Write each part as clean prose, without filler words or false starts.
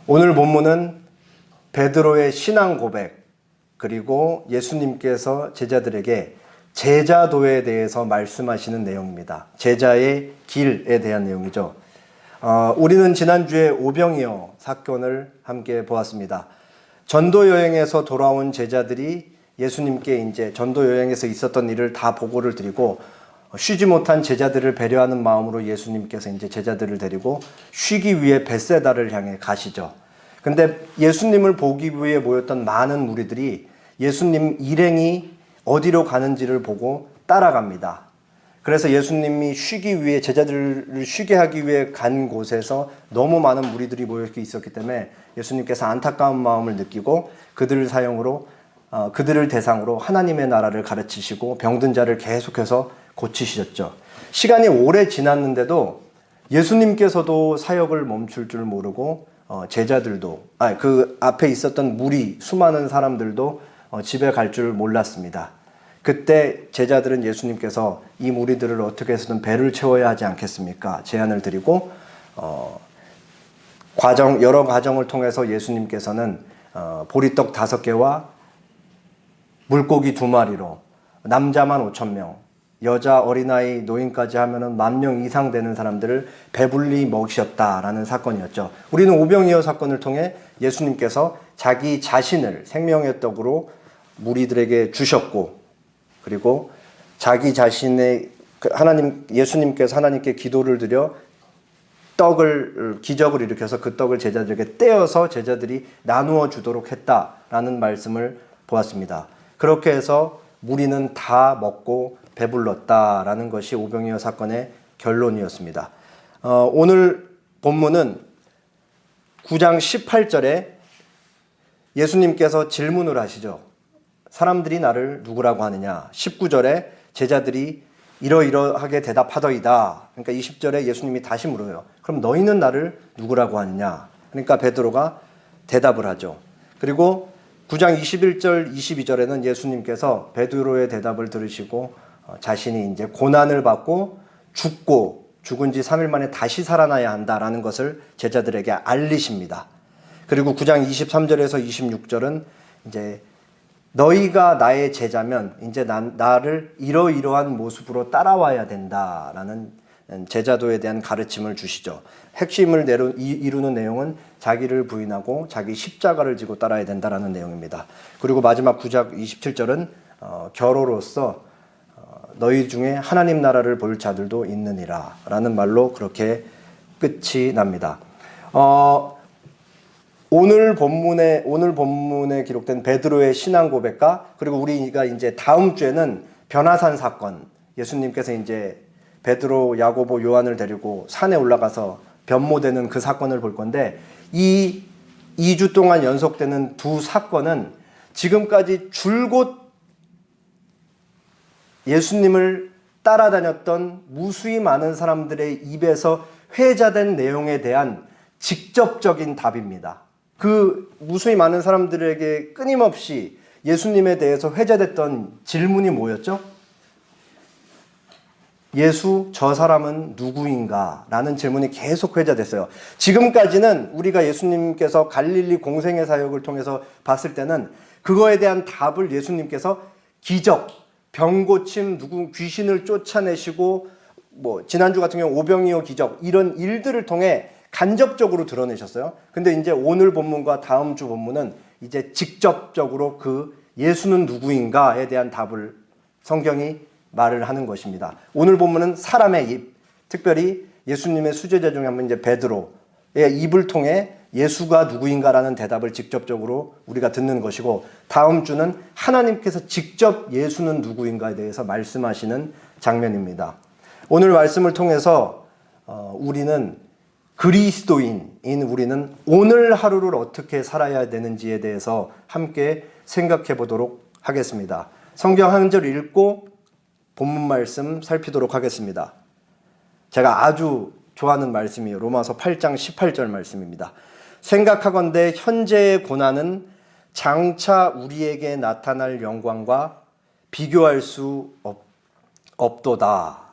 오늘 본문은 베드로의 신앙 고백, 그리고 예수님께서 제자들에게 제자도에 대해서 말씀하시는 내용입니다. 제자의 길에 대한 내용이죠. 우리는 지난주에 오병이어 사건을 함께 보았습니다. 전도 여행에서 돌아온 제자들이 예수님께 이제 전도 여행에서 있었던 일을 다 보고를 드리고, 쉬지 못한 제자들을 배려하는 마음으로 예수님께서 이제 제자들을 데리고 쉬기 위해 벳세다를 향해 가시죠. 근데 예수님을 보기 위해 모였던 많은 무리들이 예수님 일행이 어디로 가는지를 보고 따라갑니다. 그래서 예수님이 쉬기 위해, 제자들을 쉬게 하기 위해 간 곳에서 너무 많은 무리들이 모여 있었기 때문에 예수님께서 안타까운 마음을 느끼고 그들을 대상으로 하나님의 나라를 가르치시고 병든 자를 계속해서 고치셨죠. 시간이 오래 지났는데도 예수님께서도 사역을 멈출 줄 모르고 제자들도, 그 앞에 있었던 무리, 수많은 사람들도 집에 갈 줄 몰랐습니다. 그때 제자들은 예수님께서 이 무리들을 어떻게 해서든 배를 채워야 하지 않겠습니까? 제안을 드리고 여러 과정을 통해서 예수님께서는 보리떡 5개와 물고기 2마리로 남자만 5,000명, 여자, 어린아이, 노인까지 하면은 10,000명 이상 되는 사람들을 배불리 먹이셨다라는 사건이었죠. 우리는 오병이어 사건을 통해 예수님께서 자기 자신을 생명의 떡으로 무리들에게 주셨고, 그리고 자기 자신의 예수님께서 하나님께 기도를 드려 기적을 일으켜서 그 떡을 제자들에게 떼어서 제자들이 나누어 주도록 했다라는 말씀을 보았습니다. 그렇게 해서 무리는 다 먹고 배불렀다라는 것이 오병이어 사건의 결론이었습니다. 오늘 본문은 9장 18절에 예수님께서 질문을 하시죠. 사람들이 나를 누구라고 하느냐? 19절에 제자들이 이러이러하게 대답하더이다. 그러니까 20절에 예수님이 다시 물어요. 그럼 너희는 나를 누구라고 하느냐? 그러니까 베드로가 대답을 하죠. 그리고 9장 21절, 22절에는 예수님께서 베드로의 대답을 들으시고 자신이 이제 고난을 받고 죽은 지 3일 만에 다시 살아나야 한다라는 것을 제자들에게 알리십니다. 그리고 9장 23절에서 26절은 이제 너희가 나의 제자면 이제 나를 이러이러한 모습으로 따라와야 된다라는 제자도에 대한 가르침을 주시죠. 핵심을 이루는 내용은 자기를 부인하고 자기 십자가를 지고 따라야 된다라는 내용입니다. 그리고 마지막 9장 27절은 결호로서 너희 중에 하나님 나라를 볼 자들도 있느니라 라는 말로 그렇게 끝이 납니다. 오늘 본문에 기록된 베드로의 신앙 고백과, 그리고 우리가 이제 다음 주에는 변화산 사건, 예수님께서 이제 베드로, 야고보, 요한을 데리고 산에 올라가서 변모되는 그 사건을 볼 건데, 이 2주 동안 연속되는 두 사건은 지금까지 줄곧 예수님을 따라다녔던 무수히 많은 사람들의 입에서 회자된 내용에 대한 직접적인 답입니다. 그 무수히 많은 사람들에게 끊임없이 예수님에 대해서 회자됐던 질문이 뭐였죠? 예수, 저 사람은 누구인가? 라는 질문이 계속 회자됐어요. 지금까지는 우리가 예수님께서 갈릴리 공생의 사역을 통해서 봤을 때는 그거에 대한 답을 예수님께서 기적, 병고침, 귀신을 쫓아내시고, 지난주 같은 경우 오병이어 기적, 이런 일들을 통해 간접적으로 드러내셨어요. 근데 이제 오늘 본문과 다음 주 본문은 이제 직접적으로 그 예수는 누구인가에 대한 답을 성경이 말을 하는 것입니다. 오늘 본문은 사람의 입, 특별히 예수님의 수제자 중에 한 분 이제 베드로의 입을 통해 예수가 누구인가라는 대답을 직접적으로 우리가 듣는 것이고, 다음 주는 하나님께서 직접 예수는 누구인가에 대해서 말씀하시는 장면입니다. 오늘 말씀을 통해서 우리는 그리스도인인 우리는 오늘 하루를 어떻게 살아야 되는지에 대해서 함께 생각해 보도록 하겠습니다. 성경 한 절 읽고 본문 말씀 살피도록 하겠습니다. 제가 아주 좋아하는 말씀이에요. 로마서 8장 18절 말씀입니다. 생각하건대 현재의 고난은 장차 우리에게 나타날 영광과 비교할 수 없도다.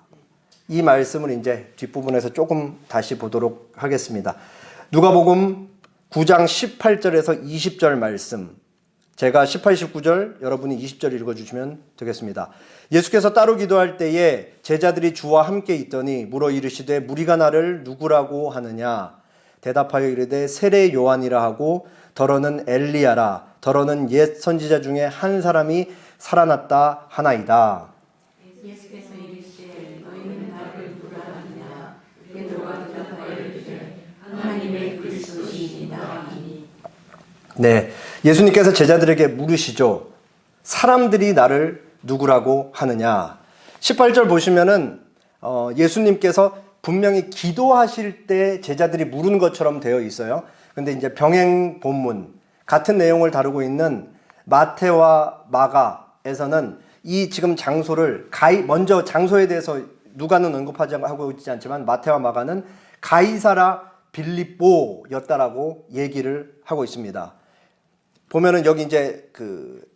이 말씀을 이제 뒷부분에서 조금 다시 보도록 하겠습니다. 누가복음 9장 18절에서 20절 말씀, 제가 18, 19절, 여러분이 20절 읽어주시면 되겠습니다. 예수께서 따로 기도할 때에 제자들이 주와 함께 있더니 물어 이르시되 무리가 나를 누구라고 하느냐? 대답하여 이르되 세례 요한이라 하고 더러는 엘리야라, 더러는 옛 선지자 중에 한 사람이 살아났다 하나이다. 예수께서 이르시되 너희는 나를 누구라 하느냐? 베드로가 대답하여 이르되 하나님의 그리스도시니이다 하니. 네, 예수님께서 제자들에게 물으시죠. 사람들이 나를 누구라고 하느냐? 18절 보시면은 예수님께서 분명히 기도하실 때 제자들이 물은 것처럼 되어 있어요. 근데 이제 병행 본문 같은 내용을 다루고 있는 마태와 마가에서는 이 지금 장소를 먼저 장소에 대해서 누가는 하고 있지 않지만 마태와 마가는 가이사라 빌립보였다라고 얘기를 하고 있습니다. 보면은 여기 이제 그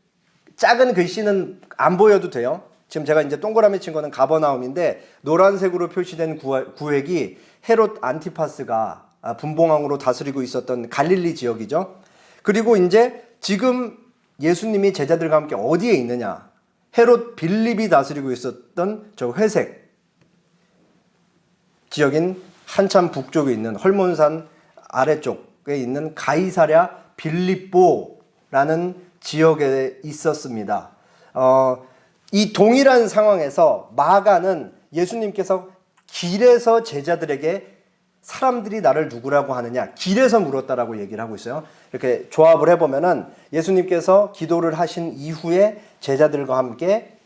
작은 글씨는 안 보여도 돼요. 지금 제가 이제 동그라미 친 거는 가버나움인데 노란색으로 표시된 구획이 헤롯 안티파스가 분봉왕으로 다스리고 있었던 갈릴리 지역이죠. 그리고 이제 지금 예수님이 제자들과 함께 어디에 있느냐? 헤롯 빌립이 다스리고 있었던 저 회색 지역인 한참 북쪽에 있는 헐몬산 아래쪽에 있는 가이사랴 빌립보라는 지역에 있었습니다. 이 동일한 상황에서 마가는 예수님께서 길에서 제자들에게 사람들이 나를 누구라고 하느냐, 길에서 물었다라고 얘기를 하고 있어요. 이렇게 조합을 해보면은 예수님께서 기도를 하신 이후에 제자들과 함께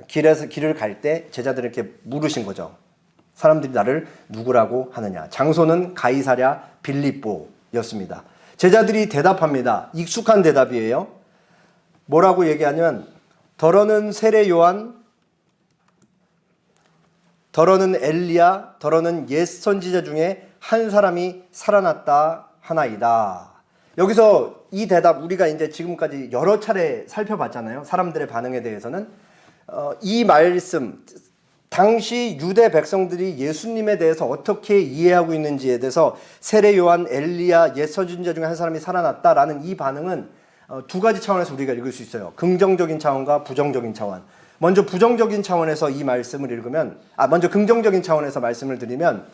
길을 갈 때 제자들에게 물으신 거죠. 사람들이 나를 누구라고 하느냐. 장소는 가이사랴 빌립보였습니다. 제자들이 대답합니다. 익숙한 대답이에요. 뭐라고 얘기하냐면 더러는 세례 요한, 더러는 엘리야, 더러는 옛 선지자 중에 한 사람이 살아났다 하나이다. 여기서 이 대답 우리가 이제 지금까지 여러 차례 살펴봤잖아요. 사람들의 반응에 대해서는 이 말씀, 당시 유대 백성들이 예수님에 대해서 어떻게 이해하고 있는지에 대해서 세례 요한, 엘리야, 옛 선지자 중에 한 사람이 살아났다라는 이 반응은 두 가지 차원에서 우리가 읽을 수 있어요. 긍정적인 차원과 부정적인 차원. 먼저 부정적인 차원에서 이 말씀을 읽으면, 먼저 긍정적인 차원에서 말씀을 드리면,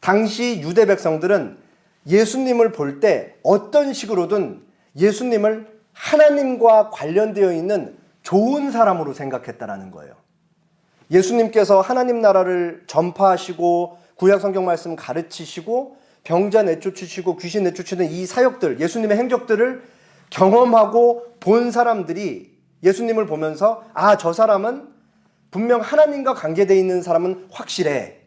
당시 유대 백성들은 예수님을 볼 때 어떤 식으로든 예수님을 하나님과 관련되어 있는 좋은 사람으로 생각했다라는 거예요. 예수님께서 하나님 나라를 전파하시고 구약 성경 말씀 가르치시고 병자 내쫓으시고 귀신 내쫓으는 이 사역들, 예수님의 행적들을 경험하고 본 사람들이 예수님을 보면서 저 사람은 분명 하나님과 관계되어 있는 사람은 확실해.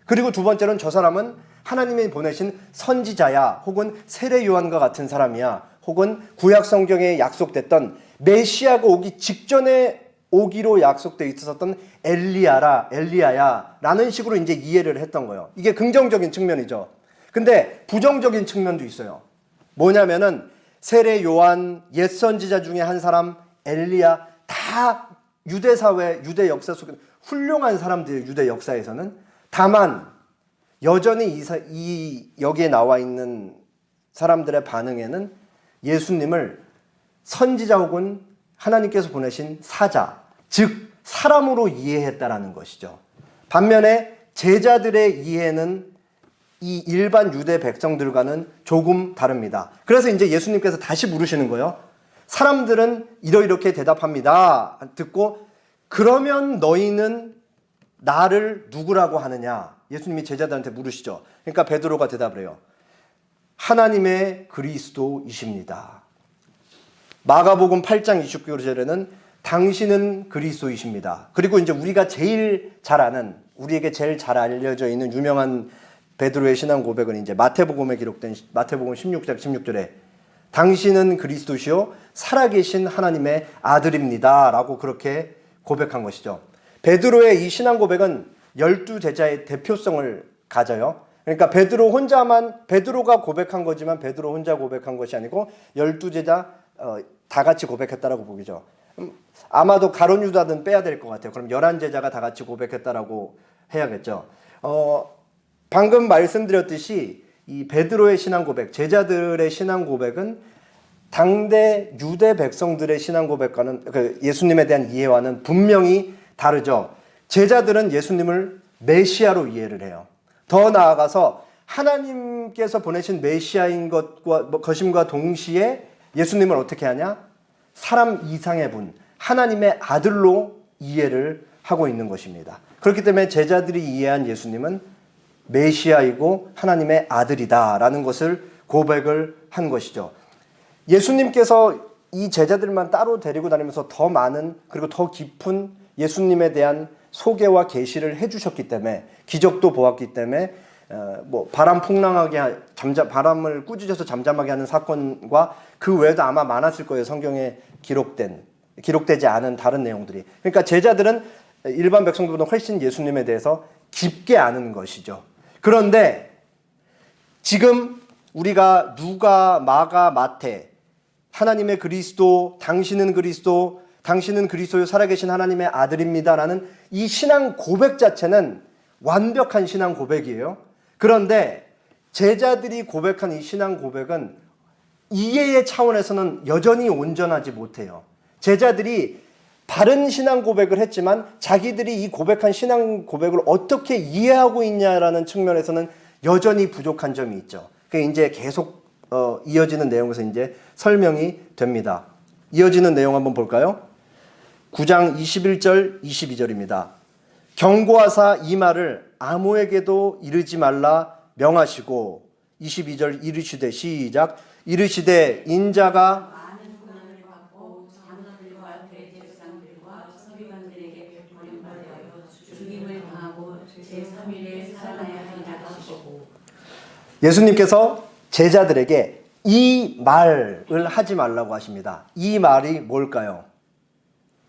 그리고 두 번째는 저 사람은 하나님이 보내신 선지자야, 혹은 세례 요한과 같은 사람이야, 혹은 구약 성경에 약속됐던 메시아가 오기 직전에 오기로 약속되어 있었던 엘리야야 라는 식으로 이제 이해를 했던 거예요. 이게 긍정적인 측면이죠. 근데 부정적인 측면도 있어요. 뭐냐면은 세례 요한, 옛 선지자 중에 한 사람, 엘리야, 다 유대 사회, 유대 역사 속에 훌륭한 사람들이에요. 유대 역사에서는. 다만 여전히 여기에 나와 있는 사람들의 반응에는 예수님을 선지자 혹은 하나님께서 보내신 사자, 즉 사람으로 이해했다라는 것이죠. 반면에 제자들의 이해는 이 일반 유대 백성들과는 조금 다릅니다. 그래서 이제 예수님께서 다시 물으시는 거예요. 사람들은 이렇게 대답합니다. 듣고 그러면 너희는 나를 누구라고 하느냐? 예수님이 제자들한테 물으시죠. 그러니까 베드로가 대답을 해요. 하나님의 그리스도이십니다. 마가복음 8장 29절에는 당신은 그리스도이십니다. 그리고 이제 우리가 제일 잘 아는, 우리에게 제일 잘 알려져 있는 유명한 베드로의 신앙 고백은 이제 마태복음에 기록된 마태복음 16장 16절에 당신은 그리스도시요 살아계신 하나님의 아들입니다 라고 그렇게 고백한 것이죠. 베드로의 이 신앙 고백은 12제자의 대표성을 가져요. 그러니까 베드로가 고백한 거지만 베드로 혼자 고백한 것이 아니고 12제자 다 같이 고백했다라고 보기죠. 아마도 가룟 유다는 빼야 될 것 같아요. 그럼 11제자가 다 같이 고백했다라고 해야겠죠. 방금 말씀드렸듯이 이 베드로의 신앙 고백, 제자들의 신앙 고백은 당대 유대 백성들의 신앙 고백과는 예수님에 대한 이해와는 분명히 다르죠. 제자들은 예수님을 메시아로 이해를 해요. 더 나아가서 하나님께서 보내신 메시아인 것임과 동시에 예수님을 어떻게 하냐? 사람 이상의 분, 하나님의 아들로 이해를 하고 있는 것입니다. 그렇기 때문에 제자들이 이해한 예수님은 메시아이고 하나님의 아들이다라는 것을 고백을 한 것이죠. 예수님께서 이 제자들만 따로 데리고 다니면서 더 많은 그리고 더 깊은 예수님에 대한 소개와 계시를 해주셨기 때문에, 기적도 보았기 때문에 바람 풍랑하게 바람을 꾸짖어서 잠잠하게 하는 사건과 그 외에도 아마 많았을 거예요. 성경에 기록되지 않은 다른 내용들이. 그러니까 제자들은 일반 백성들보다 훨씬 예수님에 대해서 깊게 아는 것이죠. 그런데 지금 우리가 누가, 마가, 마태, 하나님의 그리스도, 당신은 그리스도요 살아계신 하나님의 아들입니다라는 이 신앙 고백 자체는 완벽한 신앙 고백이에요. 그런데 제자들이 고백한 이 신앙 고백은 이해의 차원에서는 여전히 온전하지 못해요. 제자들이 바른 신앙 고백을 했지만 자기들이 이 고백한 신앙 고백을 어떻게 이해하고 있냐라는 측면에서는 여전히 부족한 점이 있죠. 그게 이제 계속 이어지는 내용에서 이제 설명이 됩니다. 이어지는 내용 한번 볼까요? 9장 21절 22절입니다. 경고하사 이 말을 아무에게도 이르지 말라 명하시고 22절 이르시되 시작 이르시되 인자가 많은 고난을 받고 장로들과 대제사장들과 서기관들에게 버림받아 죽임을 당하고 제3일에 살아나야 하리라 하시고. 예수님께서 제자들에게 이 말을 하지 말라고 하십니다. 이 말이 뭘까요?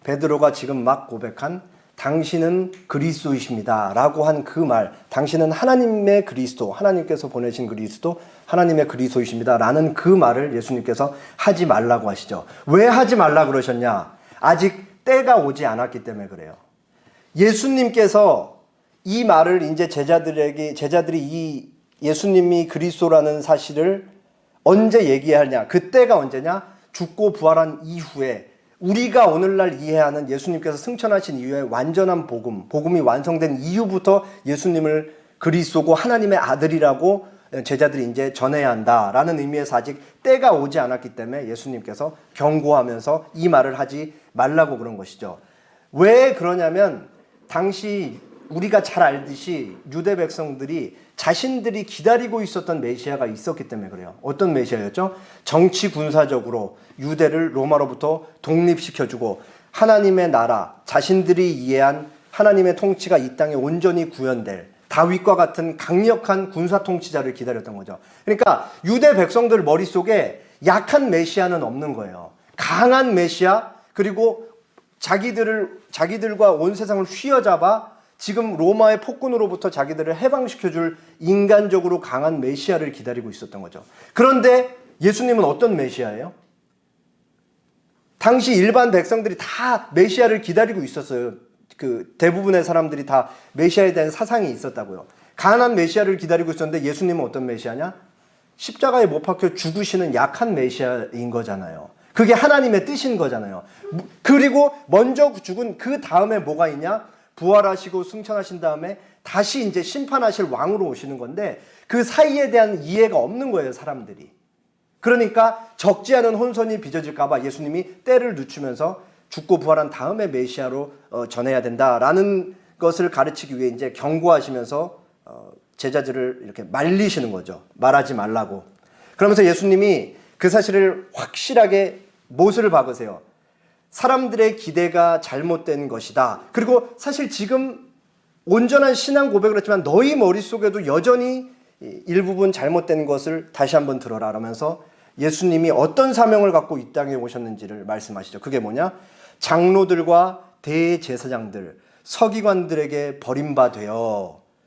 베드로가 지금 막 고백한 당신은 그리스도이십니다 라고 한 그 말, 당신은 하나님의 그리스도, 하나님께서 보내신 그리스도, 하나님의 그리스도이십니다 라는 그 말을 예수님께서 하지 말라고 하시죠. 왜 하지 말라 그러셨냐? 아직 때가 오지 않았기 때문에 그래요. 예수님께서 이 말을 이제 제자들이 이 예수님이 그리스도라는 사실을 언제 얘기하냐? 그때가 언제냐? 죽고 부활한 이후에 우리가 오늘날 이해하는 예수님께서 승천하신 이후에 완전한 복음이 완성된 이후부터 예수님을 그리스도고 하나님의 아들이라고 제자들이 이제 전해야 한다라는 의미에서 아직 때가 오지 않았기 때문에 예수님께서 경고하면서 이 말을 하지 말라고 그런 것이죠. 왜 그러냐면 당시 우리가 잘 알듯이 유대 백성들이 자신들이 기다리고 있었던 메시아가 있었기 때문에 그래요. 어떤 메시아였죠? 정치 군사적으로 유대를 로마로부터 독립시켜주고 하나님의 나라, 자신들이 이해한 하나님의 통치가 이 땅에 온전히 구현될 다윗과 같은 강력한 군사 통치자를 기다렸던 거죠. 그러니까 유대 백성들 머릿속에 약한 메시아는 없는 거예요. 강한 메시아, 그리고 자기들과 온 세상을 휘어잡아 지금 로마의 폭군으로부터 자기들을 해방시켜줄 인간적으로 강한 메시아를 기다리고 있었던 거죠. 그런데 예수님은 어떤 메시아예요? 당시 일반 백성들이 다 메시아를 기다리고 있었어요. 그 대부분의 사람들이 다 메시아에 대한 사상이 있었다고요. 강한 메시아를 기다리고 있었는데 예수님은 어떤 메시아냐? 십자가에 못 박혀 죽으시는 약한 메시아인 거잖아요. 그게 하나님의 뜻인 거잖아요. 그리고 먼저 죽은 그 다음에 뭐가 있냐? 부활하시고 승천하신 다음에 다시 이제 심판하실 왕으로 오시는 건데 그 사이에 대한 이해가 없는 거예요, 사람들이. 그러니까 적지 않은 혼선이 빚어질까 봐 예수님이 때를 늦추면서 죽고 부활한 다음에 메시아로 전해야 된다라는 것을 가르치기 위해 이제 경고하시면서 제자들을 이렇게 말리시는 거죠. 말하지 말라고. 그러면서 예수님이 그 사실을 확실하게 못을 박으세요. 사람들의 기대가 잘못된 것이다. 그리고 사실 지금 온전한 신앙 고백을 했지만 너희 머릿속에도 여전히 일부분 잘못된 것을 다시 한번 들어라 라면서 예수님이 어떤 사명을 갖고 이 땅에 오셨는지를 말씀하시죠. 그게 뭐냐? 장로들과 대제사장들, 서기관들에게 버림받아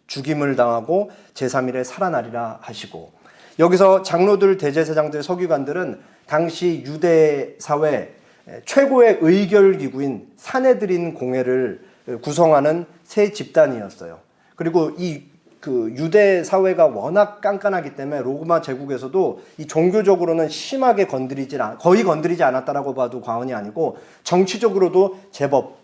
죽임을 당하고 제3일에 살아나리라 하시고, 여기서 장로들, 대제사장들, 서기관들은 당시 유대 사회 최고의 의결기구인 산헤드린 공회를 구성하는 세 집단이었어요. 그리고 이 그 유대 사회가 워낙 깐깐하기 때문에 로마 제국에서도 이 종교적으로는 심하게 거의 건드리지 않았다라고 봐도 과언이 아니고 정치적으로도 제법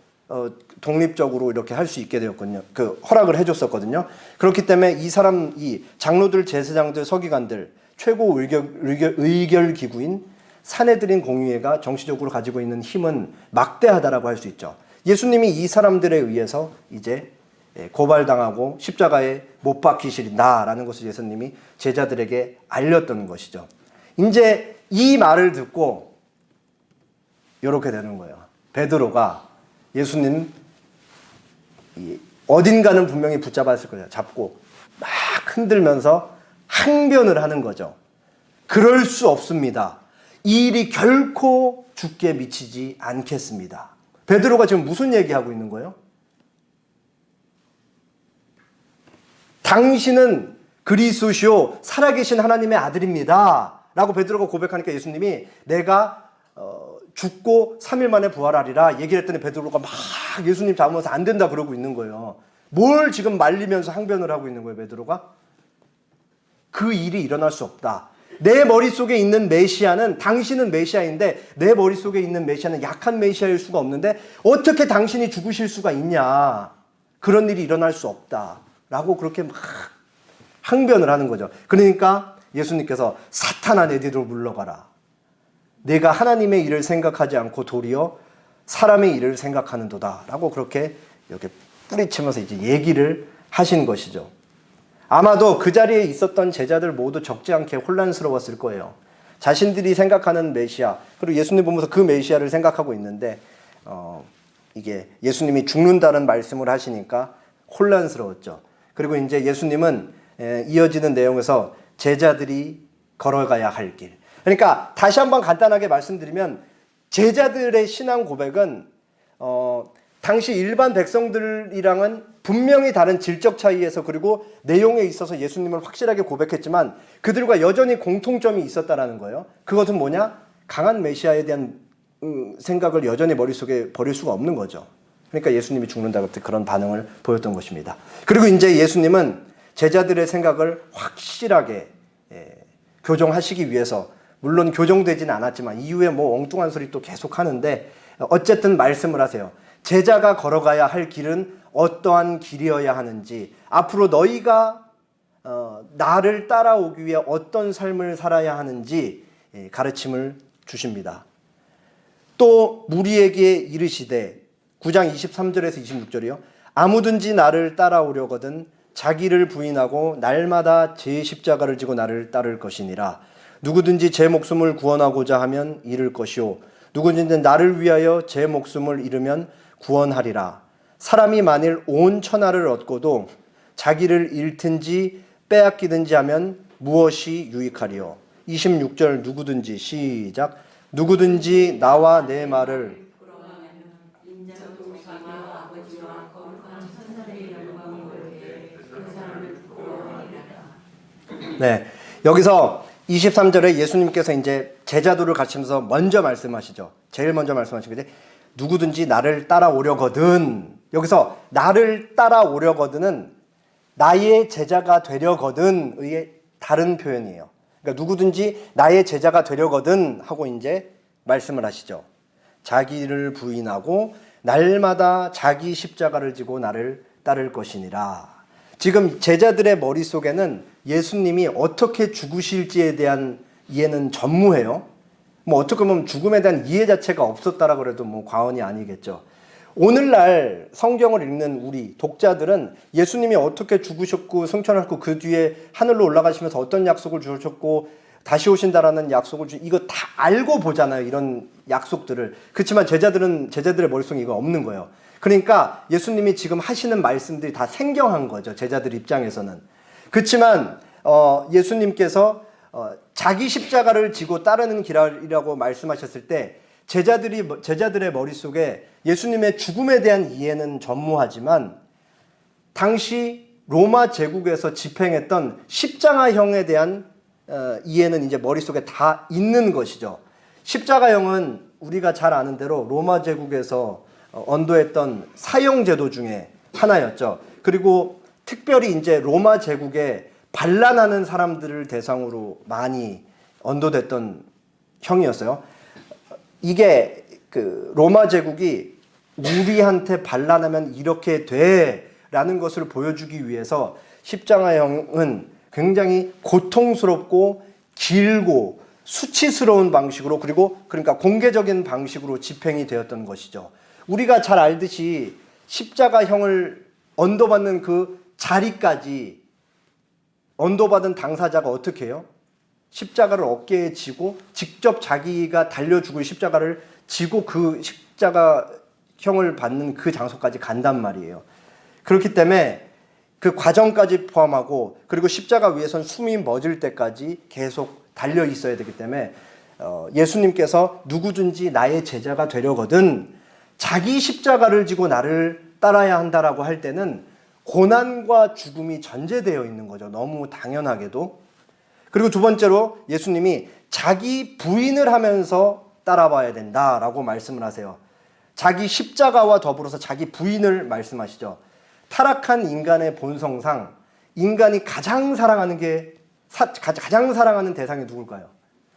독립적으로 이렇게 할 수 있게 되었거든요. 그 허락을 해줬었거든요. 그렇기 때문에 이 장로들, 제사장들, 서기관들, 최고 의결 기구인 산헤드린 공의회가 정치적으로 가지고 있는 힘은 막대하다라고 할 수 있죠. 예수님이 이 사람들에 의해서 이제 고발당하고 십자가에 못 박히시리다라는 것을 예수님이 제자들에게 알렸던 것이죠. 이제 이 말을 듣고 이렇게 되는 거예요. 베드로가 예수님 어딘가는 분명히 붙잡았을 거예요. 잡고 막 흔들면서 항변을 하는 거죠. 그럴 수 없습니다. 이 일이 결코 죽게 미치지 않겠습니다. 베드로가 지금 무슨 얘기하고 있는 거예요? 당신은 그리스도시요 살아계신 하나님의 아들입니다 라고 베드로가 고백하니까 예수님이 내가 죽고 3일 만에 부활하리라 얘기를 했더니 베드로가 막 예수님 잡으면서 안 된다 그러고 있는 거예요. 뭘 지금 말리면서 항변을 하고 있는 거예요, 베드로가? 그 일이 일어날 수 없다. 내 머릿속에 있는 메시아는, 당신은 메시아인데 내 머릿속에 있는 메시아는 약한 메시아일 수가 없는데 어떻게 당신이 죽으실 수가 있냐. 그런 일이 일어날 수 없다 라고 그렇게 막 항변을 하는 거죠. 그러니까 예수님께서 사탄아 내 뒤로 물러가라. 내가 하나님의 일을 생각하지 않고 도리어 사람의 일을 생각하는도다 라고 그렇게 이렇게 뿌리치면서 이제 얘기를 하신 것이죠. 아마도 그 자리에 있었던 제자들 모두 적지 않게 혼란스러웠을 거예요. 자신들이 생각하는 메시아, 그리고 예수님 보면서 그 메시아를 생각하고 있는데 이게 예수님이 죽는다는 말씀을 하시니까 혼란스러웠죠. 그리고 이제 예수님은 이어지는 내용에서 제자들이 걸어가야 할 길. 그러니까 다시 한번 간단하게 말씀드리면 제자들의 신앙 고백은 당시 일반 백성들이랑은 분명히 다른 질적 차이에서 그리고 내용에 있어서 예수님을 확실하게 고백했지만 그들과 여전히 공통점이 있었다라는 거예요. 그것은 뭐냐? 강한 메시아에 대한 생각을 여전히 머릿속에 버릴 수가 없는 거죠. 그러니까 예수님이 죽는다고 그런 반응을 보였던 것입니다. 그리고 이제 예수님은 제자들의 생각을 확실하게 교정하시기 위해서 물론 교정되지는 않았지만 이후에 뭐 엉뚱한 소리 또 계속 하는데 어쨌든 말씀을 하세요. 제자가 걸어가야 할 길은 어떠한 길이어야 하는지, 앞으로 너희가 나를 따라오기 위해 어떤 삶을 살아야 하는지 가르침을 주십니다. 또 무리에게 이르시되 9장 23절에서 26절이요. 아무든지 나를 따라오려거든 자기를 부인하고 날마다 제 십자가를 지고 나를 따를 것이니라. 누구든지 제 목숨을 구원하고자 하면 잃을 것이요 누구든지 나를 위하여 제 목숨을 잃으면 구원하리라. 사람이 만일 온 천하를 얻고도 자기를 잃든지 빼앗기든지 하면 무엇이 유익하리요. 26절 누구든지 시작. 누구든지 나와 내 말을 네, 여기서 23절에 예수님께서 이제 제자도를 가르치면서 먼저 말씀하시죠. 제일 먼저 말씀하신 게 누구든지 나를 따라오려거든. 여기서 나를 따라오려거든은 나의 제자가 되려거든의 다른 표현이에요. 그러니까 누구든지 나의 제자가 되려거든 하고 이제 말씀을 하시죠. 자기를 부인하고 날마다 자기 십자가를 지고 나를 따를 것이니라. 지금 제자들의 머릿속에는 예수님이 어떻게 죽으실지에 대한 이해는 전무해요. 뭐 어떻게 보면 죽음에 대한 이해 자체가 없었다라고 해도 뭐 과언이 아니겠죠. 오늘날 성경을 읽는 우리 독자들은 예수님이 어떻게 죽으셨고 승천하셨고 그 뒤에 하늘로 올라가시면서 어떤 약속을 주셨고 다시 오신다라는 약속을 이거 다 알고 보잖아요. 이런 약속들을. 그렇지만 제자들의 머릿속에 이거 없는 거예요. 그러니까 예수님이 지금 하시는 말씀들이 다 생경한 거죠. 제자들 입장에서는. 그렇지만 예수님께서 자기 십자가를 지고 따르는 길이라고 말씀하셨을 때 제자들의 머릿속에 예수님의 죽음에 대한 이해는 전무하지만 당시 로마 제국에서 집행했던 십자가형에 대한 이해는 이제 머릿속에 다 있는 것이죠. 십자가형은 우리가 잘 아는 대로 로마 제국에서 언도했던 사형 제도 중에 하나였죠. 그리고 특별히 이제 로마 제국에 반란하는 사람들을 대상으로 많이 언도됐던 형이었어요. 이게 그 로마 제국이 우리한테 반란하면 이렇게 돼라는 것을 보여주기 위해서 십자가형은 굉장히 고통스럽고 길고 수치스러운 방식으로, 그리고 그러니까 공개적인 방식으로 집행이 되었던 것이죠. 우리가 잘 알듯이 십자가형을 언도받는 그 자리까지 언도받은 당사자가 어떻게 해요? 십자가를 어깨에 지고 직접 자기가 달려 죽을 십자가를 지고 그 십자가형을 받는 그 장소까지 간단 말이에요. 그렇기 때문에 그 과정까지 포함하고, 그리고 십자가 위에선 숨이 멎을 때까지 계속 달려 있어야 되기 때문에 예수님께서 누구든지 나의 제자가 되려거든 자기 십자가를 지고 나를 따라야 한다라고 할 때는 고난과 죽음이 전제되어 있는 거죠. 너무 당연하게도. 그리고 두 번째로 예수님이 자기 부인을 하면서 따라봐야 된다라고 말씀을 하세요. 자기 십자가와 더불어서 자기 부인을 말씀하시죠. 타락한 인간의 본성상 인간이 가장 사랑하는 대상이 누굴까요?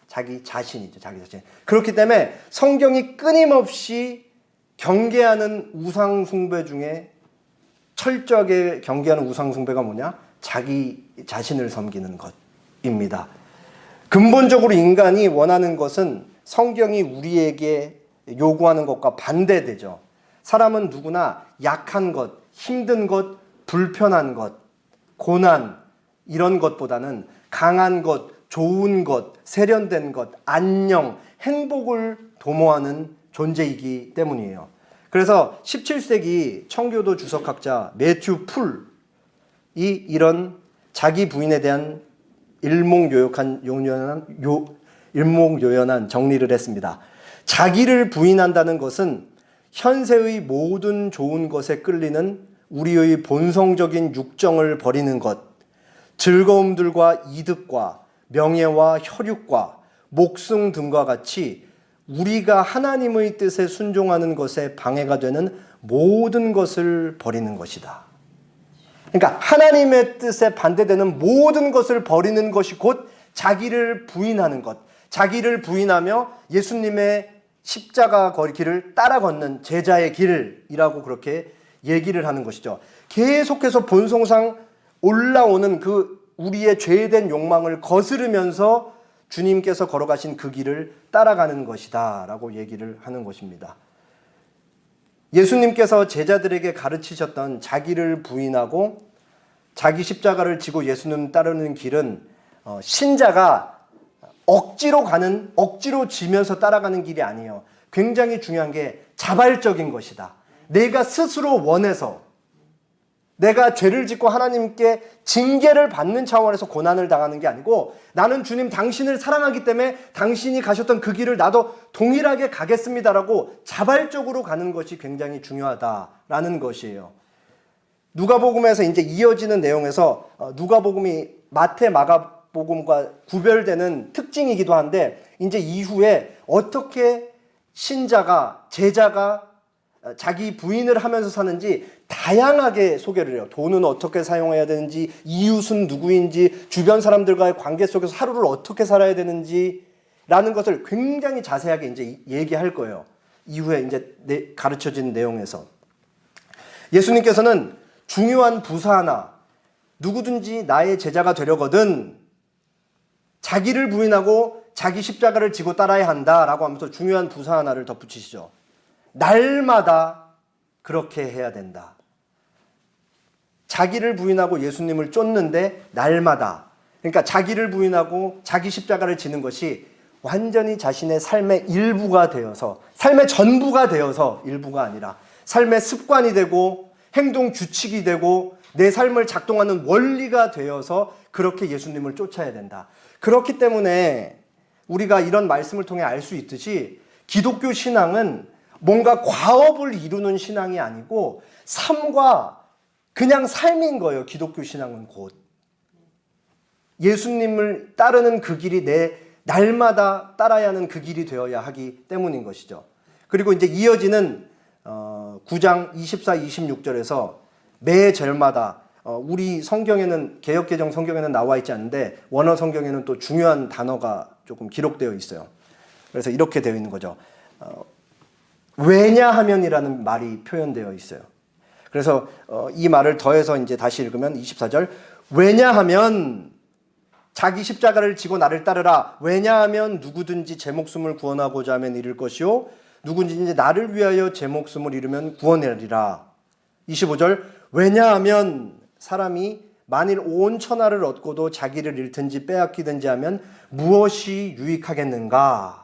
자기 자신이죠. 자기 자신. 그렇기 때문에 성경이 끊임없이 경계하는 우상 숭배 중에 철저하게 경계하는 우상 숭배가 뭐냐? 자기 자신을 섬기는 것입니다. 근본적으로 인간이 원하는 것은 성경이 우리에게 요구하는 것과 반대되죠. 사람은 누구나 약한 것, 힘든 것, 불편한 것, 고난 이런 것보다는 강한 것, 좋은 것, 세련된 것, 안녕, 행복을 도모하는 존재이기 때문이에요. 그래서 17세기 청교도 주석학자 매튜 풀이 이런 자기 부인에 대한 일목요연한 정리를 했습니다. 자기를 부인한다는 것은 현세의 모든 좋은 것에 끌리는 우리의 본성적인 육정을 버리는 것, 즐거움들과 이득과 명예와 혈육과 목숨 등과 같이 우리가 하나님의 뜻에 순종하는 것에 방해가 되는 모든 것을 버리는 것이다. 그러니까 하나님의 뜻에 반대되는 모든 것을 버리는 것이 곧 자기를 부인하는 것, 자기를 부인하며 예수님의 십자가 길을 따라 걷는 제자의 길이라고 그렇게 얘기를 하는 것이죠. 계속해서 본성상 올라오는 그 우리의 죄된 욕망을 거스르면서 주님께서 걸어가신 그 길을 따라가는 것이다 라고 얘기를 하는 것입니다. 예수님께서 제자들에게 가르치셨던 자기를 부인하고 자기 십자가를 지고 예수님 따르는 길은 신자가 억지로 지면서 따라가는 길이 아니에요. 굉장히 중요한 게 자발적인 것이다. 내가 스스로 원해서, 내가 죄를 짓고 하나님께 징계를 받는 차원에서 고난을 당하는 게 아니고, 나는 주님 당신을 사랑하기 때문에 당신이 가셨던 그 길을 나도 동일하게 가겠습니다라고 자발적으로 가는 것이 굉장히 중요하다라는 것이에요. 누가복음에서 이제 이어지는 내용에서 누가복음이 마태, 마가복음과 구별되는 특징이기도 한데, 이제 이후에 어떻게 신자가, 제자가 자기 부인을 하면서 사는지 다양하게 소개를 해요. 돈은 어떻게 사용해야 되는지, 이웃은 누구인지, 주변 사람들과의 관계 속에서 하루를 어떻게 살아야 되는지 라는 것을 굉장히 자세하게 이제 얘기할 거예요. 이후에 이제 가르쳐진 내용에서. 예수님께서는 중요한 부사 하나, 누구든지 나의 제자가 되려거든 자기를 부인하고 자기 십자가를 지고 따라야 한다라고 하면서 중요한 부사 하나를 덧붙이시죠. 날마다 그렇게 해야 된다. 자기를 부인하고 예수님을 쫓는데 날마다, 그러니까 자기를 부인하고 자기 십자가를 지는 것이 완전히 자신의 삶의 일부가 되어서, 삶의 전부가 되어서, 일부가 아니라 삶의 습관이 되고 행동 규칙이 되고 내 삶을 작동하는 원리가 되어서 그렇게 예수님을 쫓아야 된다. 그렇기 때문에 우리가 이런 말씀을 통해 알 수 있듯이 기독교 신앙은 뭔가 과업을 이루는 신앙이 아니고 삶과 그냥 삶인 거예요. 기독교 신앙은 곧 예수님을 따르는 그 길이 내 날마다 따라야 하는 그 길이 되어야 하기 때문인 것이죠. 그리고 이제 이어지는 9장 24, 26절에서 매 절마다 우리 성경에는 개역개정 성경에는 나와 있지 않는데 원어 성경에는 또 중요한 단어가 조금 기록되어 있어요. 그래서 이렇게 되어 있는 거죠. 왜냐하면이라는 말이 표현되어 있어요. 그래서 이 말을 더해서 이제 다시 읽으면 24절 왜냐하면 자기 십자가를 지고 나를 따르라. 왜냐하면 누구든지 제 목숨을 구원하고자 하면 잃을 것이요 누구든지 나를 위하여 제 목숨을 잃으면 구원하리라. 25절 왜냐하면 사람이 만일 온 천하를 얻고도 자기를 잃든지 빼앗기든지 하면 무엇이 유익하겠는가?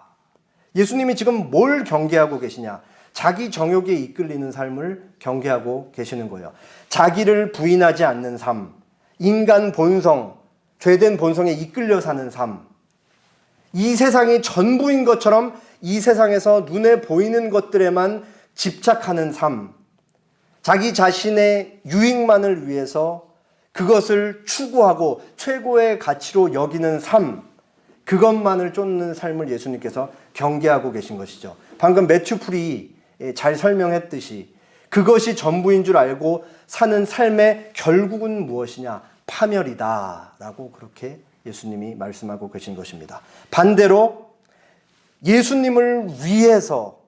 예수님이 지금 뭘 경계하고 계시냐? 자기 정욕에 이끌리는 삶을 경계하고 계시는 거예요. 자기를 부인하지 않는 삶, 인간 본성, 죄된 본성에 이끌려 사는 삶, 이 세상이 전부인 것처럼 이 세상에서 눈에 보이는 것들에만 집착하는 삶, 자기 자신의 유익만을 위해서 그것을 추구하고 최고의 가치로 여기는 삶, 그것만을 쫓는 삶을 예수님께서 경계하고 계신 것이죠. 방금 매튜 풀이 잘 설명했듯이 그것이 전부인 줄 알고 사는 삶의 결국은 무엇이냐? 파멸이다 라고 그렇게 예수님이 말씀하고 계신 것입니다. 반대로 예수님을 위해서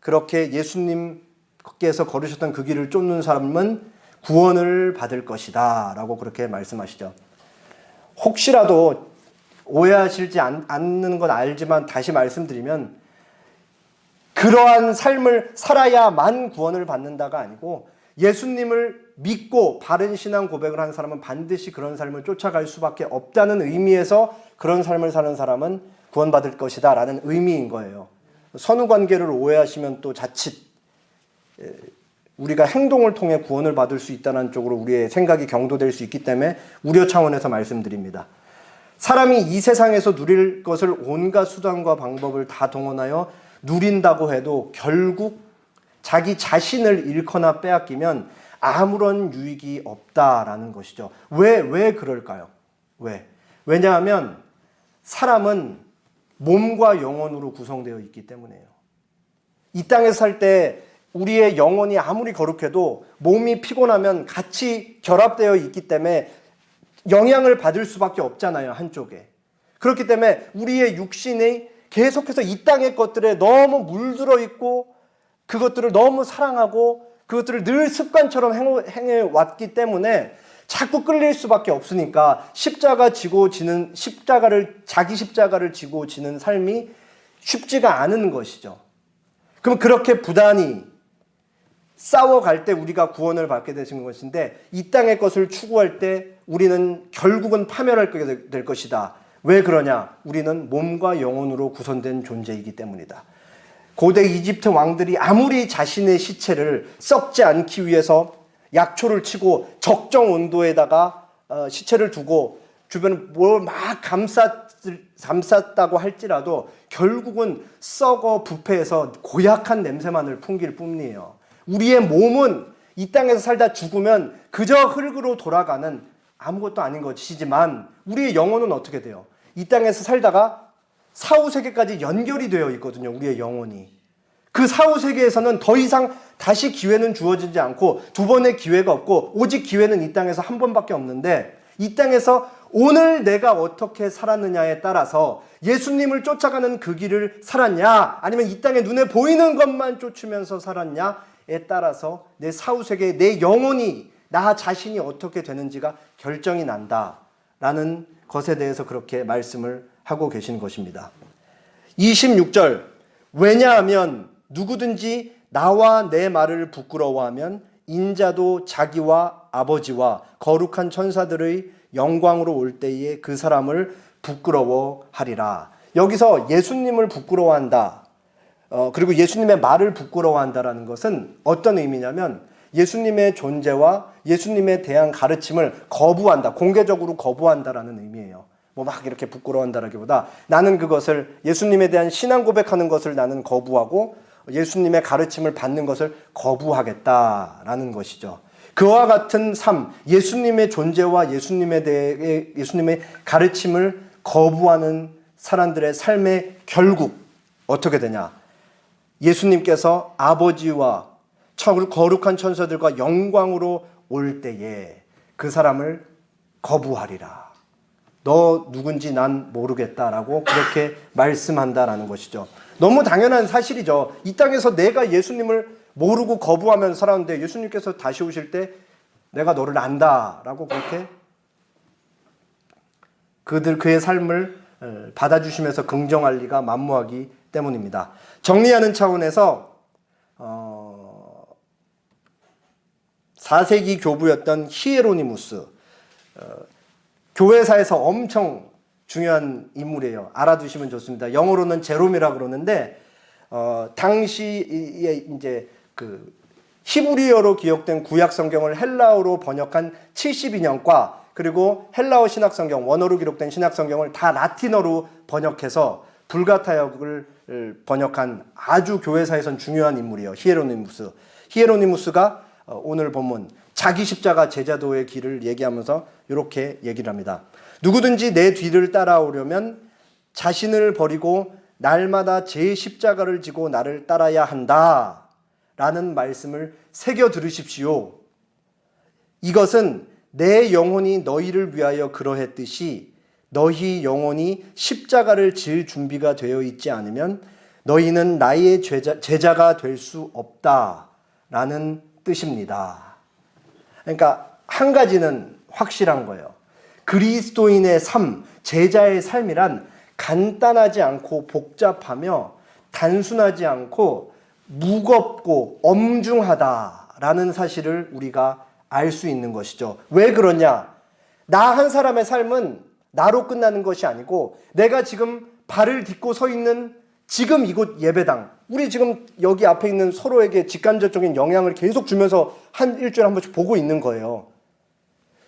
그렇게 예수님께서 걸으셨던 그 길을 쫓는 사람은 구원을 받을 것이다 라고 그렇게 말씀하시죠. 혹시라도 오해하시지 않는 건 알지만 다시 말씀드리면 그러한 삶을 살아야만 구원을 받는다가 아니고 예수님을 믿고 바른 신앙 고백을 한 사람은 반드시 그런 삶을 쫓아갈 수밖에 없다는 의미에서 그런 삶을 사는 사람은 구원받을 것이다 라는 의미인 거예요. 선후관계를 오해하시면 또 자칫 우리가 행동을 통해 구원을 받을 수 있다는 쪽으로 우리의 생각이 경도될 수 있기 때문에 우려 차원에서 말씀드립니다. 사람이 이 세상에서 누릴 것을 온갖 수단과 방법을 다 동원하여 누린다고 해도 결국 자기 자신을 잃거나 빼앗기면 아무런 유익이 없다라는 것이죠. 왜 그럴까요? 왜냐하면 사람은 몸과 영혼으로 구성되어 있기 때문이에요. 이 땅에서 살 때 우리의 영혼이 아무리 거룩해도 몸이 피곤하면 같이 결합되어 있기 때문에 영향을 받을 수밖에 없잖아요, 한쪽에. 그렇기 때문에 우리의 육신이 계속해서 이 땅의 것들에 너무 물들어 있고 그것들을 너무 사랑하고 그것들을 늘 습관처럼 행해왔기 때문에 자꾸 끌릴 수밖에 없으니까 자기 십자가를 지고 지는 삶이 쉽지가 않은 것이죠. 그럼 그렇게 부단히 싸워갈 때 우리가 구원을 받게 되신 것인데 이 땅의 것을 추구할 때 우리는 결국은 파멸하게 될 것이다. 왜 그러냐? 우리는 몸과 영혼으로 구성된 존재이기 때문이다. 고대 이집트 왕들이 아무리 자신의 시체를 썩지 않기 위해서 약초를 치고 적정 온도에다가 시체를 두고 주변에 뭘 막 감쌌다고 할지라도 결국은 썩어 부패해서 고약한 냄새만을 풍길 뿐이에요. 우리의 몸은 이 땅에서 살다 죽으면 그저 흙으로 돌아가는 아무것도 아닌 것이지만 우리의 영혼은 어떻게 돼요? 이 땅에서 살다가 사후세계까지 연결이 되어 있거든요. 우리의 영혼이. 그 사후세계에서는 더 이상 다시 기회는 주어지지 않고 두 번의 기회가 없고 오직 기회는 이 땅에서 한 번밖에 없는데 이 땅에서 오늘 내가 어떻게 살았느냐에 따라서 예수님을 쫓아가는 그 길을 살았냐 아니면 이 땅에 눈에 보이는 것만 쫓으면서 살았냐에 따라서 내 사후세계, 내 영혼이 나 자신이 어떻게 되는지가 결정이 난다라는 것에 대해서 그렇게 말씀을 하고 계신 것입니다. 26절 왜냐하면 누구든지 나와 내 말을 부끄러워하면 인자도 자기와 아버지와 거룩한 천사들의 영광으로 올 때에 그 사람을 부끄러워하리라. 여기서 예수님을 부끄러워한다. 그리고 예수님의 말을 부끄러워한다라는 것은 어떤 의미냐면 예수님의 존재와 예수님에 대한 가르침을 거부한다. 공개적으로 거부한다라는 의미예요. 뭐 막 이렇게 부끄러워한다라기보다 나는 그것을 예수님에 대한 신앙 고백하는 것을 나는 거부하고 예수님의 가르침을 받는 것을 거부하겠다라는 것이죠. 그와 같은 삶, 예수님의 존재와 예수님의 가르침을 거부하는 사람들의 삶의 결국 어떻게 되냐? 예수님께서 아버지와 거룩한 천사들과 영광으로 올 때에 그 사람을 거부하리라. 너 누군지 난 모르겠다라고 그렇게 말씀한다라는 것이죠. 너무 당연한 사실이죠. 이 땅에서 내가 예수님을 모르고 거부하면서 살았는데 예수님께서 다시 오실 때 내가 너를 안다라고 그렇게 그의 삶을 받아주시면서 긍정할 리가 만무하기 때문입니다. 정리하는 차원에서 4세기 교부였던 히에로니무스, 교회사에서 엄청 중요한 인물이에요. 알아두시면 좋습니다. 영어로는 제롬이라고 그러는데 당시에 이제 그 히브리어로 기록된 구약 성경을 헬라어로 번역한 72년과 그리고 헬라어 신약 성경, 원어로 기록된 신약 성경을 다 라틴어로 번역해서 불가타역을 번역한 아주 교회사에선 중요한 인물이에요. 히에로니무스. 히에로니무스가 오늘 본문 자기 십자가 제자도의 길을 얘기하면서 이렇게 얘기를 합니다. 누구든지 내 뒤를 따라오려면 자신을 버리고 날마다 제 십자가를 지고 나를 따라야 한다 라는 말씀을 새겨 들으십시오. 이것은 내 영혼이 너희를 위하여 그러했듯이 너희 영혼이 십자가를 질 준비가 되어 있지 않으면 너희는 나의 제자가 될 수 없다라는 뜻입니다. 그러니까 한 가지는 확실한 거예요. 그리스도인의 삶, 제자의 삶이란 간단하지 않고 복잡하며 단순하지 않고 무겁고 엄중하다라는 사실을 우리가 알 수 있는 것이죠. 왜 그러냐? 나 한 사람의 삶은 나로 끝나는 것이 아니고 내가 지금 발을 딛고 서 있는 지금 이곳 예배당, 우리 지금 여기 앞에 있는 서로에게 직간접적인 영향을 계속 주면서 한 일주일에 한 번씩 보고 있는 거예요.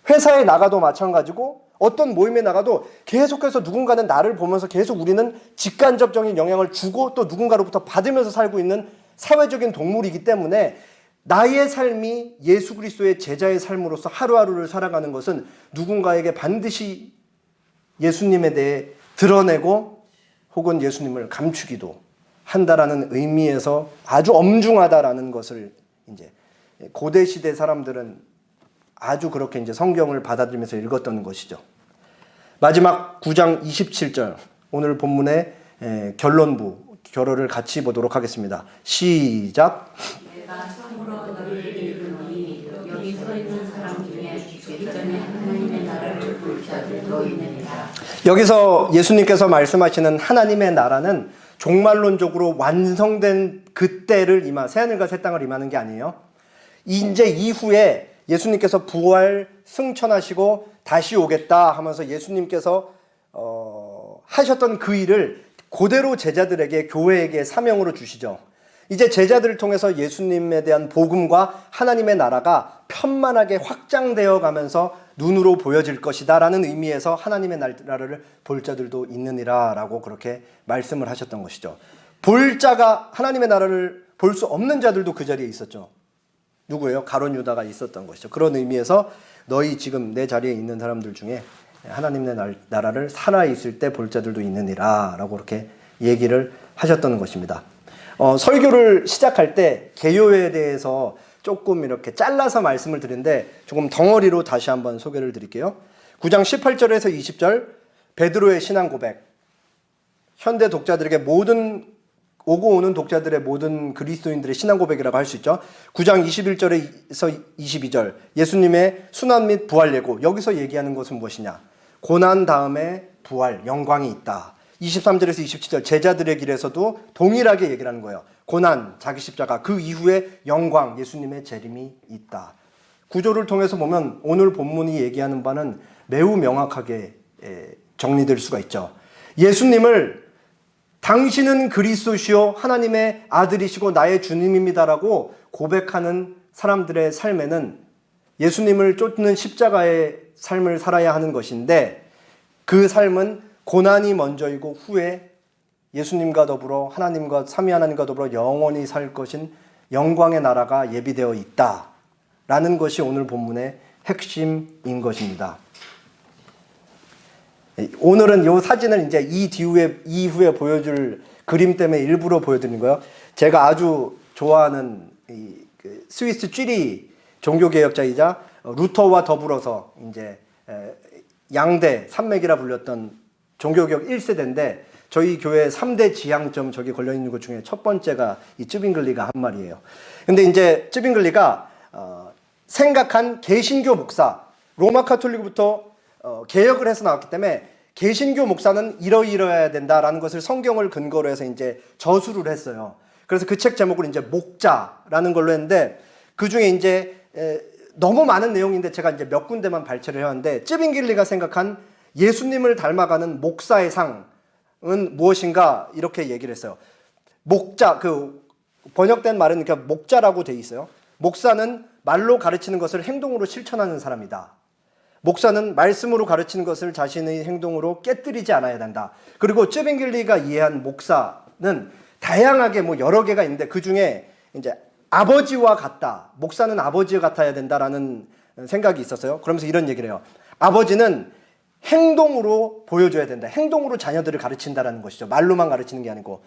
회사에 나가도 마찬가지고 어떤 모임에 나가도 계속해서 누군가는 나를 보면서 계속 우리는 직간접적인 영향을 주고 또 누군가로부터 받으면서 살고 있는 사회적인 동물이기 때문에 나의 삶이 예수 그리스도의 제자의 삶으로서 하루하루를 살아가는 것은 누군가에게 반드시 예수님에 대해 드러내고 혹은 예수님을 감추기도 한다라는 의미에서 아주 엄중하다라는 것을 이제 고대 시대 사람들은 아주 그렇게 이제 성경을 받아들이면서 읽었던 것이죠. 마지막 9장 27절 오늘 본문의 결론을 같이 보도록 하겠습니다. 시작. 내가 참으로 너희에게 이르노니 여기 서 있는 사람 중에 죽기 전에 하나님의 나라를 볼 자들도 있느니라. 여기서 예수님께서 말씀하시는 하나님의 나라는 종말론적으로 완성된 그때를 새하늘과 새 땅을 임하는 게 아니에요. 이제 이후에 예수님께서 부활 승천하시고 다시 오겠다 하면서 예수님께서 하셨던 그 일을 그대로 제자들에게 교회에게 사명으로 주시죠. 이제 제자들을 통해서 예수님에 대한 복음과 하나님의 나라가 편만하게 확장되어 가면서 눈으로 보여질 것이다 라는 의미에서 하나님의 나라를 볼 자들도 있느니라 라고 그렇게 말씀을 하셨던 것이죠. 볼 자가 하나님의 나라를 볼 수 없는 자들도 그 자리에 있었죠. 누구예요? 가룟 유다가 있었던 것이죠. 그런 의미에서 너희 지금 내 자리에 있는 사람들 중에 하나님의 나라를 살아있을 때 볼 자들도 있느니라 라고 그렇게 얘기를 하셨던 것입니다. 설교를 시작할 때 개요에 대해서 조금 이렇게 잘라서 말씀을 드리는데 조금 덩어리로 다시 한번 소개를 드릴게요. 9장 18절에서 20절 베드로의 신앙 고백, 현대 독자들에게 모든 오고 오는 독자들의 모든 그리스도인들의 신앙 고백이라고 할 수 있죠. 9장 21절에서 22절 예수님의 순환 및 부활 예고, 여기서 얘기하는 것은 무엇이냐? 고난 다음에 부활, 영광이 있다. 23절에서 27절 제자들의 길에서도 동일하게 얘기를 하는 거예요. 고난, 자기 십자가, 그 이후에 영광, 예수님의 재림이 있다. 구조를 통해서 보면 오늘 본문이 얘기하는 바는 매우 명확하게 정리될 수가 있죠. 예수님을 당신은 그리스도시요 하나님의 아들이시고 나의 주님입니다라고 고백하는 사람들의 삶에는 예수님을 쫓는 십자가의 삶을 살아야 하는 것인데, 그 삶은 고난이 먼저이고 후에 예수님과 더불어 하나님과 삼위 하나님과 더불어 영원히 살 것인 영광의 나라가 예비되어 있다라는 것이 오늘 본문의 핵심인 것입니다. 오늘은 이 사진을 이제 이후에 보여줄 그림 때문에 일부러 보여드린 거예요. 제가 아주 좋아하는 스위스 쥐리 종교개혁자이자 루터와 더불어서 이제 양대 산맥이라 불렸던 종교개혁 1세대인데 저희 교회 3대 지향점 저기 걸려 있는 것 중에 첫 번째가 이 쯔빙글리가 한 말이에요. 근데 이제 쯔빙글리가 생각한 개신교 목사, 로마 카톨릭부터 개혁을 해서 나왔기 때문에 개신교 목사는 이러이러해야 된다라는 것을 성경을 근거로 해서 이제 저술을 했어요. 그래서 그 책 제목을 이제 목자라는 걸로 했는데 그 중에 이제 너무 많은 내용인데 제가 이제 몇 군데만 발췌를 해왔는데 쯔빙글리가 생각한 예수님을 닮아가는 목사의 상은 무엇인가 이렇게 얘기를 했어요. 목자, 그 번역된 말은 그러니까 목자라고 돼 있어요. 목사는 말로 가르치는 것을 행동으로 실천하는 사람이다. 목사는 말씀으로 가르치는 것을 자신의 행동으로 깨뜨리지 않아야 된다. 그리고 쯔빙글리가 이해한 목사는 다양하게 뭐 여러 개가 있는데 그 중에 이제 아버지와 같다. 목사는 아버지와 같아야 된다라는 생각이 있었어요. 그러면서 이런 얘기를 해요. 아버지는 행동으로 보여줘야 된다. 행동으로 자녀들을 가르친다라는 것이죠. 말로만 가르치는 게 아니고.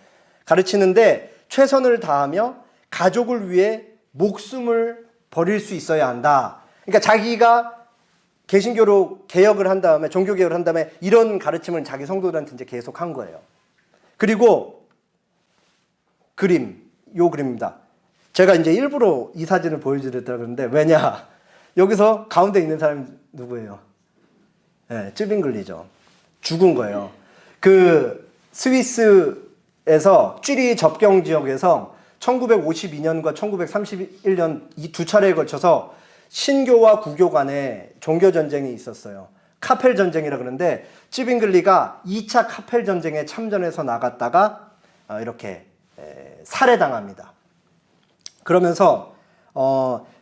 가르치는데 최선을 다하며 가족을 위해 목숨을 버릴 수 있어야 한다. 그러니까 자기가 개신교로 개혁을 한 다음에 종교개혁을 한 다음에 이런 가르침을 자기 성도들한테 이제 계속 한 거예요. 그리고 요 그림입니다. 제가 이제 일부러 이 사진을 보여드렸다고 그러는데 왜냐? 여기서 가운데 있는 사람이 누구예요? 네, 쯔빙글리죠. 죽은 거예요. 그 스위스에서 쥐리 접경 지역에서 1952년과 1931년 이 두 차례에 걸쳐서 신교와 구교 간에 종교 전쟁이 있었어요. 카펠 전쟁이라 그러는데 쯔빙글리가 2차 카펠 전쟁에 참전해서 나갔다가 이렇게 살해당합니다. 그러면서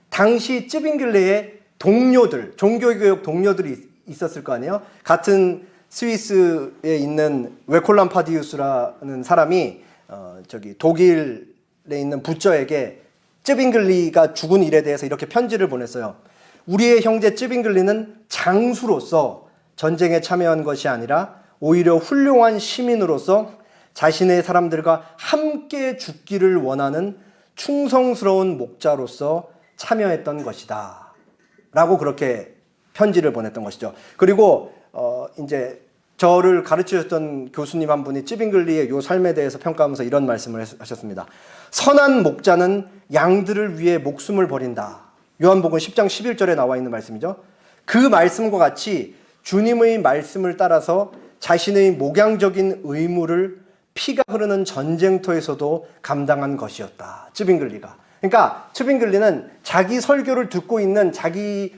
당시 쯔빙글리의 동료들, 종교개혁 동료들이 있었을 거 아니에요. 같은 스위스에 있는 웨콜람파디우스라는 사람이 저기 독일에 있는 부처에게 쯔빙글리가 죽은 일에 대해서 이렇게 편지를 보냈어요. 우리의 형제 쯔빙글리는 장수로서 전쟁에 참여한 것이 아니라 오히려 훌륭한 시민으로서 자신의 사람들과 함께 죽기를 원하는 충성스러운 목자로서 참여했던 것이다. 라고 그렇게 편지를 보냈던 것이죠. 그리고 이제 저를 가르치셨던 교수님 한 분이 쯔빙글리의 요 삶에 대해서 평가하면서 이런 말씀을 하셨습니다. 선한 목자는 양들을 위해 목숨을 버린다. 요한복음 10장 11절에 나와 있는 말씀이죠. 그 말씀과 같이 주님의 말씀을 따라서 자신의 목양적인 의무를 피가 흐르는 전쟁터에서도 감당한 것이었다. 쯔빙글리가. 그러니까 쯔빙글리는 자기 설교를 듣고 있는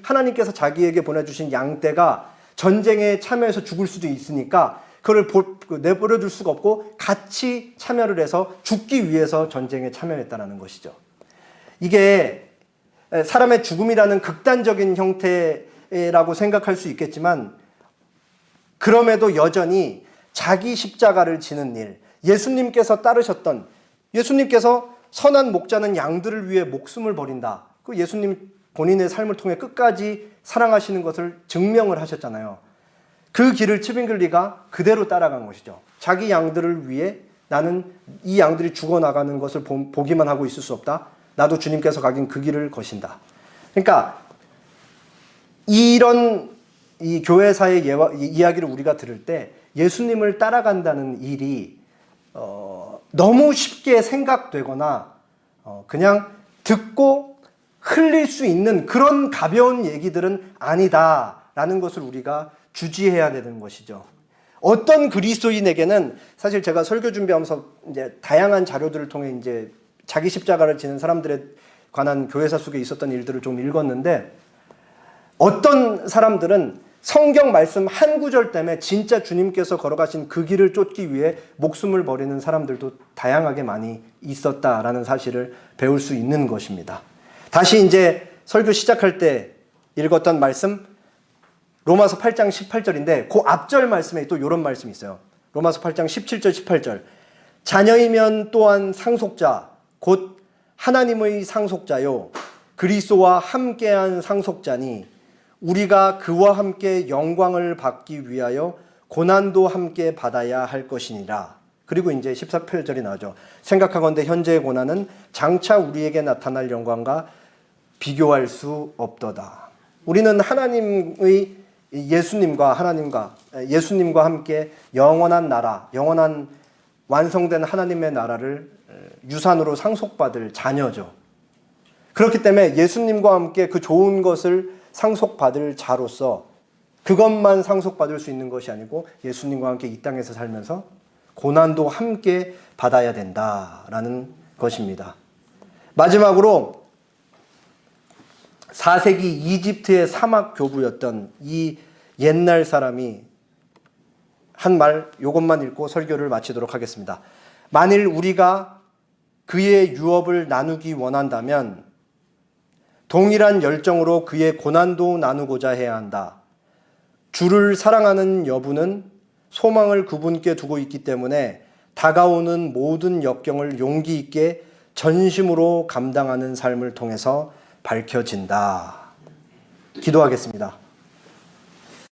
하나님께서 자기에게 보내주신 양떼가 전쟁에 참여해서 죽을 수도 있으니까 그걸 내버려둘 수가 없고 같이 참여를 해서 죽기 위해서 전쟁에 참여했다는 것이죠. 이게 사람의 죽음이라는 극단적인 형태라고 생각할 수 있겠지만 그럼에도 여전히 자기 십자가를 지는 일, 예수님께서 따르셨던, 예수님께서 선한 목자는 양들을 위해 목숨을 버린다. 그 예수님 본인의 삶을 통해 끝까지 사랑하시는 것을 증명을 하셨잖아요. 그 길을 쯔빙글리가 그대로 따라간 것이죠. 자기 양들을 위해 나는 이 양들이 죽어나가는 것을 보기만 하고 있을 수 없다. 나도 주님께서 가긴 그 길을 거신다. 그러니까 이런 이 교회사의 이야기를 우리가 들을 때 예수님을 따라간다는 일이 너무 쉽게 생각되거나 그냥 듣고 흘릴 수 있는 그런 가벼운 얘기들은 아니다라는 것을 우리가 주지해야 되는 것이죠. 어떤 그리스도인에게는 사실 제가 설교 준비하면서 이제 다양한 자료들을 통해 이제 자기 십자가를 지는 사람들에 관한 교회사 속에 있었던 일들을 좀 읽었는데 어떤 사람들은 성경 말씀 한 구절 때문에 진짜 주님께서 걸어가신 그 길을 쫓기 위해 목숨을 버리는 사람들도 다양하게 많이 있었다라는 사실을 배울 수 있는 것입니다. 다시 이제 설교 시작할 때 읽었던 말씀 로마서 8장 18절인데 그 앞절 말씀에 또 이런 말씀이 있어요. 로마서 8장 17절 18절 자녀이면 또한 상속자 곧 하나님의 상속자요 그리스도와 함께한 상속자니 우리가 그와 함께 영광을 받기 위하여 고난도 함께 받아야 할 것이니라. 그리고 이제 14절이 나오죠. 생각하건대 현재의 고난은 장차 우리에게 나타날 영광과 비교할 수 없도다. 우리는 하나님의 예수님과 함께 영원한 나라, 영원한 완성된 하나님의 나라를 유산으로 상속받을 자녀죠. 그렇기 때문에 예수님과 함께 그 좋은 것을 상속받을 자로서 그것만 상속받을 수 있는 것이 아니고 예수님과 함께 이 땅에서 살면서 고난도 함께 받아야 된다라는 것입니다. 마지막으로 4세기 이집트의 사막 교부였던 이 옛날 사람이 한 말, 요것만 읽고 설교를 마치도록 하겠습니다. 만일 우리가 그의 유업을 나누기 원한다면 동일한 열정으로 그의 고난도 나누고자 해야 한다. 주를 사랑하는 여부는 소망을 그분께 두고 있기 때문에 다가오는 모든 역경을 용기 있게 전심으로 감당하는 삶을 통해서 밝혀진다. 기도하겠습니다.